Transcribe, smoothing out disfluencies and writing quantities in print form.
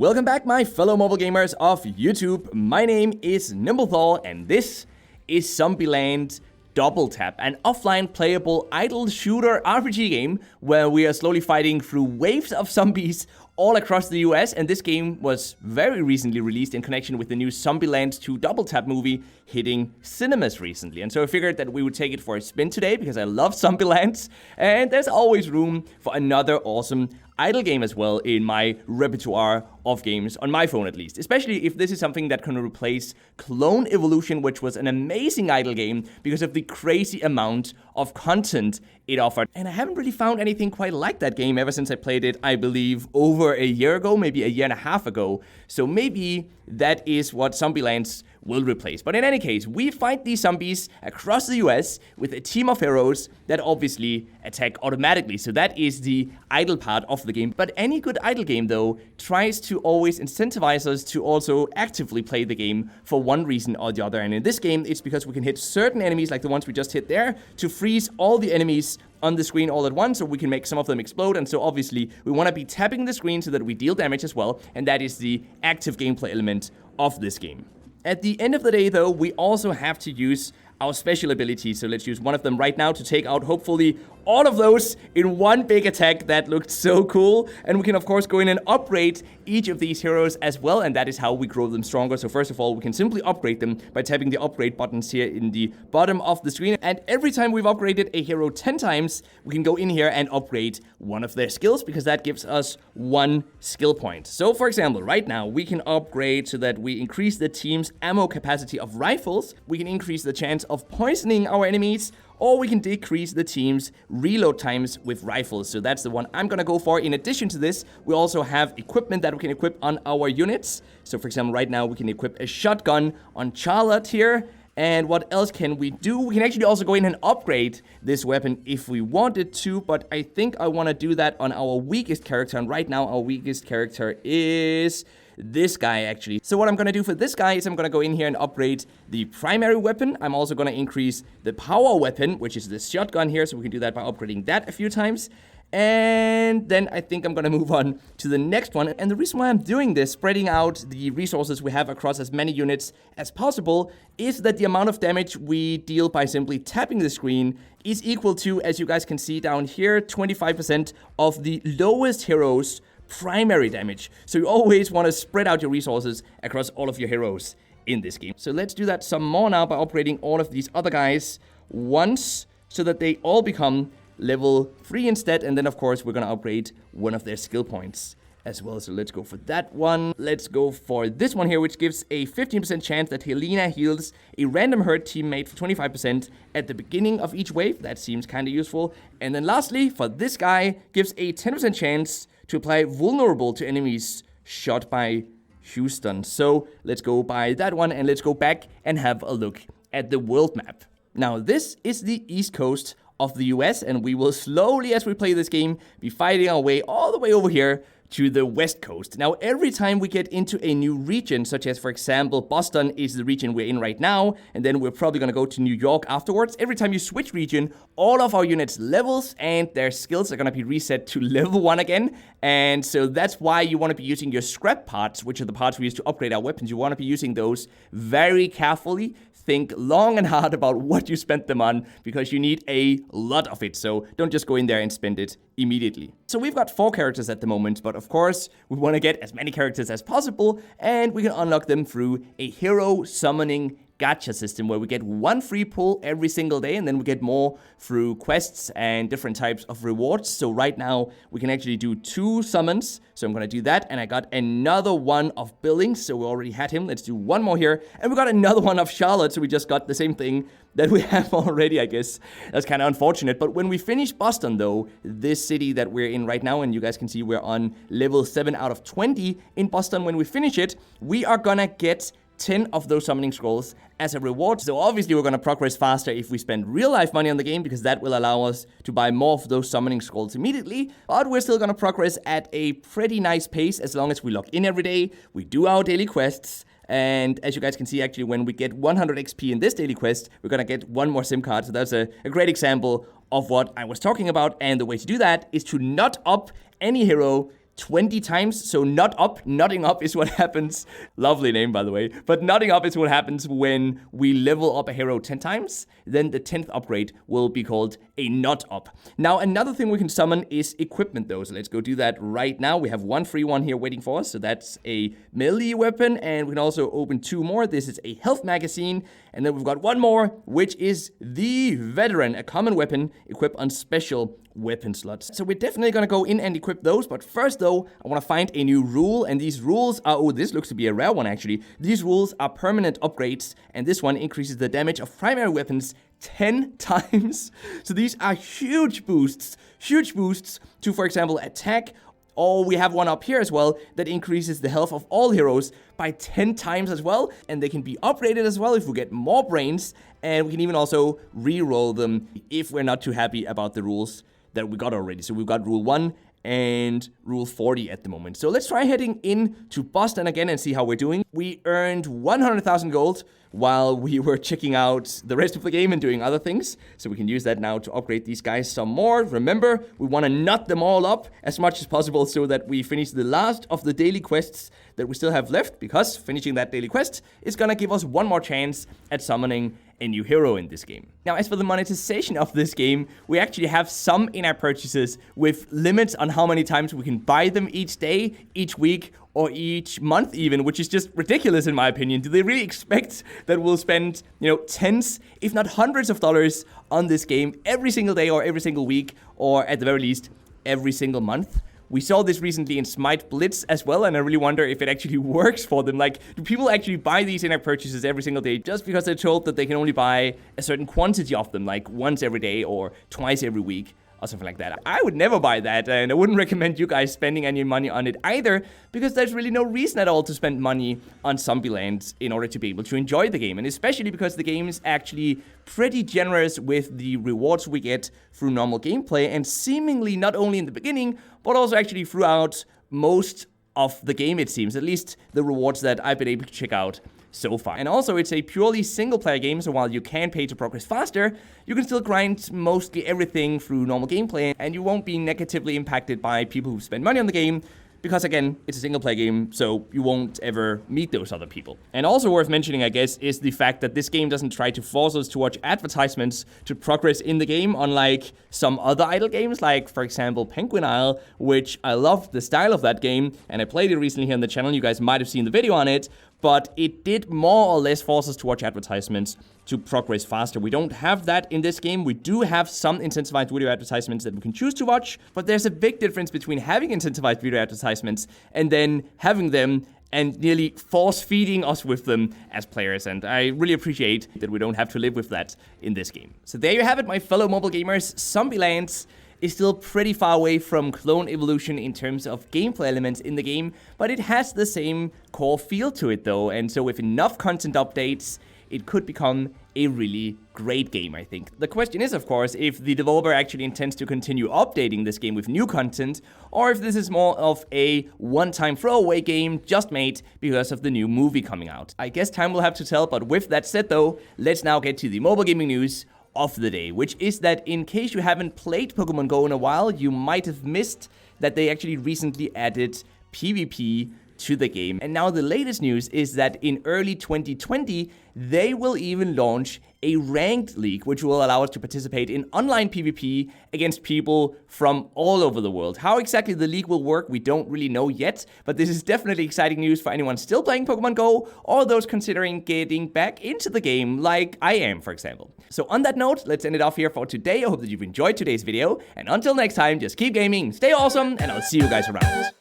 Welcome back, my fellow mobile gamers of YouTube. My name is NimbleThor, and this is Zombieland Double Tap, an offline playable idle shooter RPG game where we are slowly fighting through waves of zombies all across the US, and this game was very recently released in connection with the new Zombieland 2 Double Tap movie hitting cinemas recently. And so I figured that we would take it for a spin today because I love Zombieland, and there's always room for another awesome idle game as well in my repertoire of games, on my phone at least. Especially if this is something that can replace CloneEvolution, which was an amazing idle game because of the crazy amount of content it offered. And I haven't really found anything quite like that game ever since I played it, I believe, over a year ago, maybe a year and a half ago. So maybe that is what Zombieland will replace. But in any case, we fight these zombies across the US with a team of heroes that obviously attack automatically. So that is the idle part of the game. But any good idle game, though, tries to always incentivize us to also actively play the game for one reason or the other. And in this game, it's because we can hit certain enemies, like the ones we just hit there, to freeze all the enemies on the screen all at once, so we can make some of them explode. And so obviously we want to be tapping the screen so that we deal damage as well, and that is the active gameplay element of this game. At the end of the day, though, we also have to use our special abilities. So let's use one of them right now to take out, hopefully, all of those in one big attack. That looked so cool. And we can, of course, go in and upgrade each of these heroes as well, and that is how we grow them stronger. So first of all, we can simply upgrade them by tapping the upgrade buttons here in the bottom of the screen. And every time we've upgraded a hero 10 times, we can go in here and upgrade one of their skills, because that gives us one skill point. So for example, right now, we can upgrade so that we increase the team's ammo capacity of rifles. We can increase the chance of poisoning our enemies, or we can decrease the team's reload times with rifles. So that's the one I'm gonna go for. In addition to this, we also have equipment that we can equip on our units. So for example, right now we can equip a shotgun on Charlotte here. And what else can we do? We can actually also go in and upgrade this weapon if we wanted to, but I think I want to do that on our weakest character. And right now our weakest character is this guy, actually. So what I'm going to do for this guy is I'm going to go in here and upgrade the primary weapon. I'm also going to increase the power weapon, which is this shotgun here. So we can do that by upgrading that a few times. And then I think I'm going to move on to the next one. And the reason why I'm doing this, spreading out the resources we have across as many units as possible, is that the amount of damage we deal by simply tapping the screen is equal to, as you guys can see down here, 25% of the lowest hero's primary damage. So you always want to spread out your resources across all of your heroes in this game. So let's do that some more now by upgrading all of these other guys once, so that they all become level 3 instead. And then of course we're gonna upgrade one of their skill points as well. So let's go for that one. Let's go for this one here, which gives a 15% chance that Helena heals a random hurt teammate for 25% at the beginning of each wave. That seems kind of useful. And then lastly, for this guy, gives a 10% chance to apply vulnerable to enemies shot by Houston. So let's go by that one, and let's go back and have a look at the world map. Now this is the East Coast of the US, and we will slowly, as we play this game, be fighting our way all the way over here to the West Coast. Now, every time we get into a new region, such as, for example, Boston is the region we're in right now, and then we're probably gonna go to New York afterwards. Every time you switch region, all of our units' levels and their skills are gonna be reset to level 1 again. And so that's why you wanna be using your scrap parts, which are the parts we use to upgrade our weapons. You wanna be using those very carefully. Think long and hard about what you spent them on, because you need a lot of it. So don't just go in there and spend it immediately. So we've got 4 characters at the moment, but of course we want to get as many characters as possible, and we can unlock them through a hero summoning gacha system where we get 1 free pull every single day, and then we get more through quests and different types of rewards. So right now we can actually do 2 summons. So I'm gonna do that, and I got another one of Billings, so we already had him. Let's do 1 more here, and we got another one of Charlotte, so we just got the same thing that we have already, I guess. That's kind of unfortunate. But when we finish Boston, though, this city that we're in right now, and you guys can see we're on level 7 out of 20 in Boston, when we finish it, we are gonna get 10 of those summoning scrolls as a reward. So obviously we're going to progress faster if we spend real life money on the game, because that will allow us to buy more of those summoning scrolls immediately. But we're still going to progress at a pretty nice pace as long as we log in every day, we do our daily quests, and as you guys can see, actually, when we get 100 XP in this daily quest, we're going to get 1 more SIM card. So that's a great example of what I was talking about. And the way to do that is to not up any hero 20 times. So nodding up is what happens. Lovely name, by the way. But nodding up is what happens when we level up a hero 10 times. Then the 10th upgrade will be called a nod up. Now, another thing we can summon is equipment, though. So let's go do that right now. We have one free one here waiting for us. So that's a melee weapon. And we can also open 2 more. This is a health magazine. And then we've got one more, which is the Veteran, a common weapon equipped on special weapon slots. So we're definitely gonna go in and equip those, but first though, I wanna find a new rule, and these rules are, oh, this looks to be a rare one actually. These rules are permanent upgrades, and this one increases the damage of primary weapons 10 times. So these are huge boosts to, for example, attack. Or we have one up here as well that increases the health of all heroes by 10 times as well. And they can be upgraded as well if we get more brains. And we can even also re-roll them if we're not too happy about the rules that we got already. So we've got rule 1 and rule 40 at the moment. So let's try heading in to Boston again and see how we're doing. We earned 100,000 gold while we were checking out the rest of the game and doing other things. So we can use that now to upgrade these guys some more. Remember, we want to nut them all up as much as possible so that we finish the last of the daily quests that we still have left, because finishing that daily quest is gonna give us one more chance at summoning a new hero in this game. Now, as for the monetization of this game, we actually have some in-app purchases with limits on how many times we can buy them each day, each week, or each month even, which is just ridiculous in my opinion. Do they really expect that we'll spend, tens, if not hundreds of dollars on this game every single day or every single week, or at the very least, every single month? We saw this recently in Smite Blitz as well, and I really wonder if it actually works for them. Like, do people actually buy these in-app purchases every single day just because they're told that they can only buy a certain quantity of them, like once every day or twice every week? Or something like that. I would never buy that, and I wouldn't recommend you guys spending any money on it either, because there's really no reason at all to spend money on Zombieland in order to be able to enjoy the game, and especially because the game is actually pretty generous with the rewards we get through normal gameplay, and seemingly not only in the beginning, but also actually throughout most of the game, it seems, at least the rewards that I've been able to check out so far. And also, it's a purely single-player game, so while you can pay to progress faster, you can still grind mostly everything through normal gameplay, and you won't be negatively impacted by people who spend money on the game, because again, it's a single-player game, so you won't ever meet those other people. And also worth mentioning, I guess, is the fact that this game doesn't try to force us to watch advertisements to progress in the game, unlike some other idle games, like, for example, Penguin Isle, which I love the style of that game, and I played it recently here on the channel. You guys might have seen the video on it, but it did more or less force us to watch advertisements to progress faster. We don't have that in this game. We do have some incentivized video advertisements that we can choose to watch, but there's a big difference between having incentivized video advertisements and then having them and nearly force-feeding us with them as players, and I really appreciate that we don't have to live with that in this game. So there you have it, my fellow mobile gamers. Zombieland is still pretty far away from CloneEvolution in terms of gameplay elements in the game, but it has the same core feel to it though, and so with enough content updates, it could become a really great game, I think. The question is, of course, if the developer actually intends to continue updating this game with new content, or if this is more of a one-time throwaway game just made because of the new movie coming out. I guess time will have to tell, but with that said though, let's now get to the mobile gaming news of the day, which is that in case you haven't played Pokemon Go in a while, you might have missed that they actually recently added PvP to the game. And now the latest news is that in early 2020, they will even launch a ranked league, which will allow us to participate in online PvP against people from all over the world. How exactly the league will work, we don't really know yet, but this is definitely exciting news for anyone still playing Pokemon Go, or those considering getting back into the game, like I am, for example. So on that note, let's end it off here for today. I hope that you've enjoyed today's video, and until next time, just keep gaming, stay awesome, and I'll see you guys around.